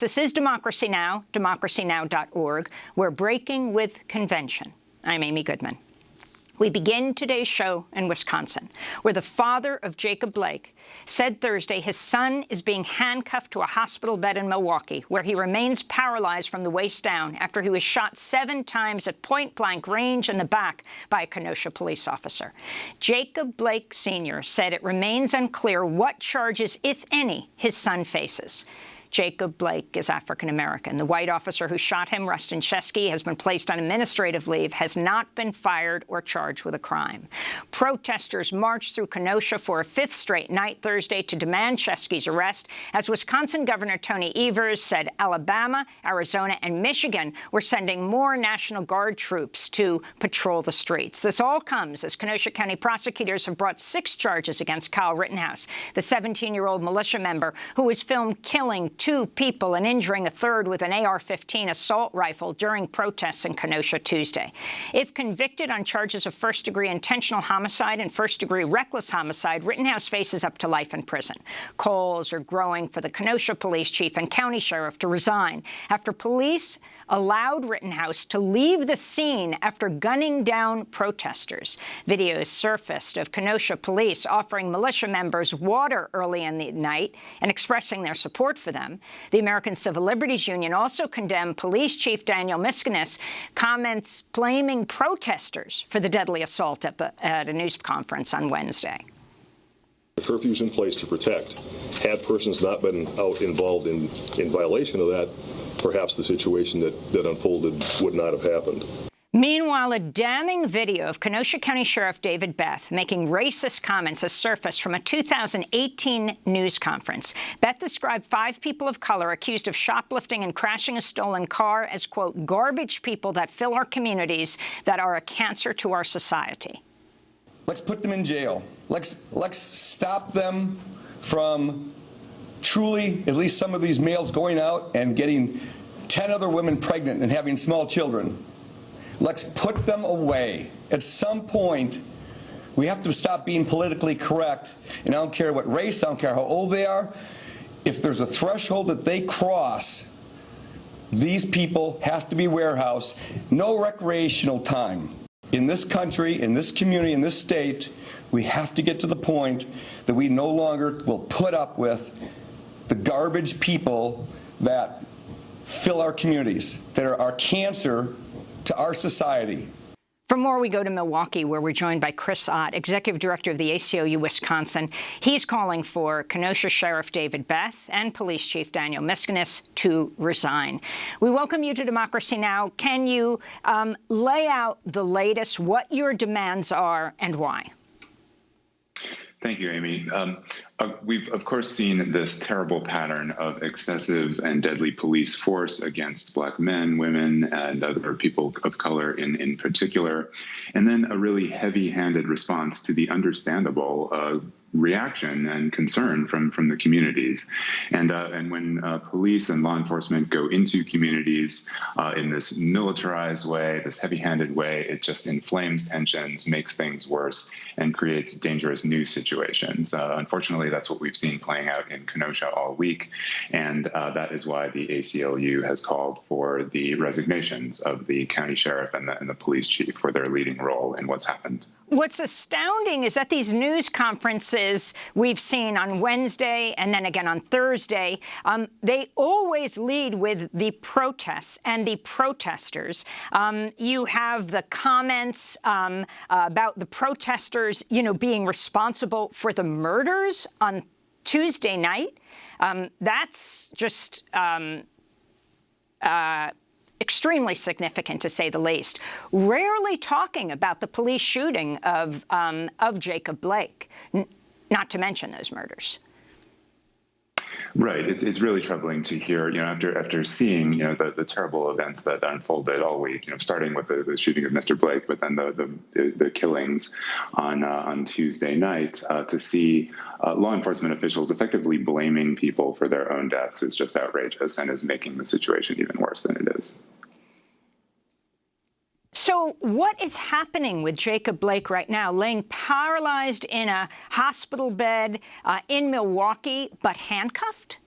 This is Democracy Now!, democracynow.org. We're breaking with convention. I'm Amy Goodman. We begin today's show in Wisconsin, where the father of Jacob Blake said Thursday his son is being handcuffed to a hospital bed in Milwaukee, where he remains paralyzed from the waist down after he was shot 7 times at point-blank range in the back by a Kenosha police officer. Jacob Blake Sr. said it remains unclear what charges, if any, his son faces. Jacob Blake is African-American. The white officer who shot him, Rustin Chesky, has been placed on administrative leave, has not been fired or charged with a crime. Protesters marched through Kenosha for a 5th straight night Thursday to demand Chesky's arrest, as Wisconsin Governor Tony Evers said Alabama, Arizona, and Michigan were sending more National Guard troops to patrol the streets. This all comes as Kenosha County prosecutors have brought 6 charges against Kyle Rittenhouse, the 17-year-old militia member who was filmed killing 2 people and injuring a 3rd with an AR-15 assault rifle during protests in Kenosha Tuesday. If convicted on charges of first-degree intentional homicide and first-degree reckless homicide, Rittenhouse faces up to life in prison. Calls are growing for the Kenosha police chief and county sheriff to resign after police allowed Rittenhouse to leave the scene after gunning down protesters. Videos surfaced of Kenosha police offering militia members water early in the night and expressing their support for them. The American Civil Liberties Union also condemned Police Chief Daniel Miskinis' comments blaming protesters for the deadly assault at a news conference on Wednesday. The curfew's in place to protect. Had persons not been out involved in violation of that, perhaps the situation that unfolded would not have happened. Meanwhile, a damning video of Kenosha County Sheriff David Beth making racist comments has surfaced from a 2018 news conference. Beth described 5 people of color accused of shoplifting and crashing a stolen car as, quote, garbage people that fill our communities that are a cancer to our society. Let's put them in jail. Let's stop them from truly, at least some of these males going out and getting 10 other women pregnant and having small children. Let's put them away. At some point, we have to stop being politically correct. And I don't care what race, I don't care how old they are. If there's a threshold that they cross, these people have to be warehoused. No recreational time. In this country, in this community, in this state, we have to get to the point that we no longer will put up with the garbage people that fill our communities, that are our cancer to our society. For more, we go to Milwaukee, where we're joined by Chris Ott, Executive Director of the ACLU of Wisconsin. He's calling for Kenosha Sheriff David Beth and Police Chief Daniel Miskinis to resign. We welcome you to Democracy Now! Can you lay out the latest, what your demands are, and why? Thank you, Amy. We've, of course, seen this terrible pattern of excessive and deadly police force against Black men, women, and other people of color in particular, and then a really heavy-handed response to the understandable reaction and concern from the communities. And when police and law enforcement go into communities in this militarized way, this heavy-handed way, it just inflames tensions, makes things worse, and creates dangerous new situations. Unfortunately, that's what we've seen playing out in Kenosha all week, and that is why the ACLU has called for the resignations of the county sheriff and the police chief for their leading role in what's happened. What's astounding is that these news conferences we've seen on Wednesday and then again on Thursday, they always lead with the protests and the protesters. You have the comments about the protesters, being responsible for the murders on Tuesday night. That's just extremely significant, to say the least. Rarely talking about the police shooting of Jacob Blake, not to mention those murders. Right. It's really troubling to hear, after seeing, the terrible events that unfolded all week, starting with the shooting of Mr. Blake, but then the killings on Tuesday night, to see law enforcement officials effectively blaming people for their own deaths is just outrageous and is making the situation even worse than it is. So what is happening with Jacob Blake right now, laying paralyzed in a hospital bed in Milwaukee, but handcuffed?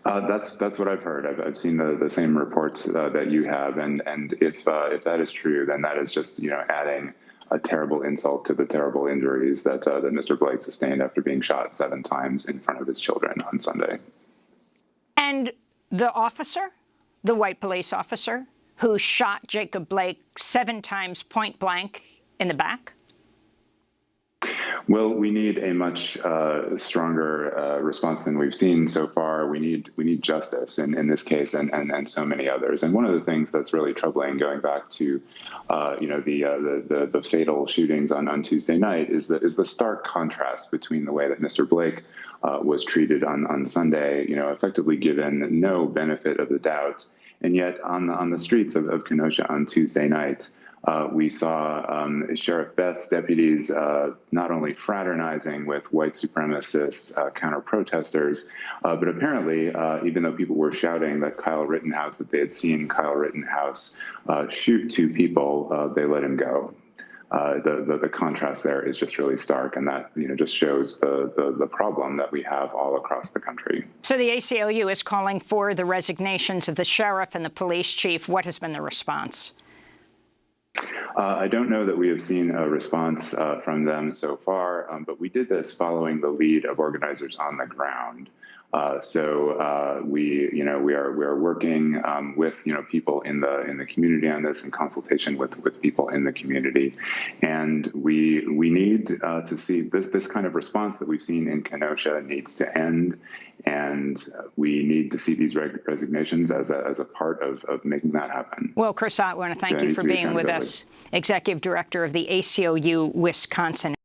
That's what I've heard. I've seen the same reports that you have, and if that is true, then that is just adding a terrible insult to the terrible injuries that Mr. Blake sustained after being shot 7 times in front of his children on Sunday. And the officer, the white police officer, who shot Jacob Blake 7 times point blank in the back? Well, we need a much stronger response than we've seen so far. We need justice in this case and so many others. And one of the things that's really troubling, going back to the fatal shootings on Tuesday night, is the stark contrast between the way that Mr. Blake was treated on Sunday, effectively given no benefit of the doubt, and yet on the streets of Kenosha on Tuesday night, we saw Sheriff Beth's deputies not only fraternizing with white supremacist counter-protesters, but apparently, even though people were shouting that that they had seen Kyle Rittenhouse shoot 2 people, they let him go. The contrast there is just really stark, and that just shows the problem that we have all across the country. So the ACLU is calling for the resignations of the sheriff and the police chief. What has been the response? I don't know that we have seen a response from them so far, but we did this following the lead of organizers on the ground. We are working with people in the community on this, in consultation with people in the community, and we need to see this kind of response that we've seen in Kenosha needs to end, and we need to see these resignations as a part of making that happen. Well, Chris Ott, I want to thank you for being with us, Executive Director of the ACLU Wisconsin.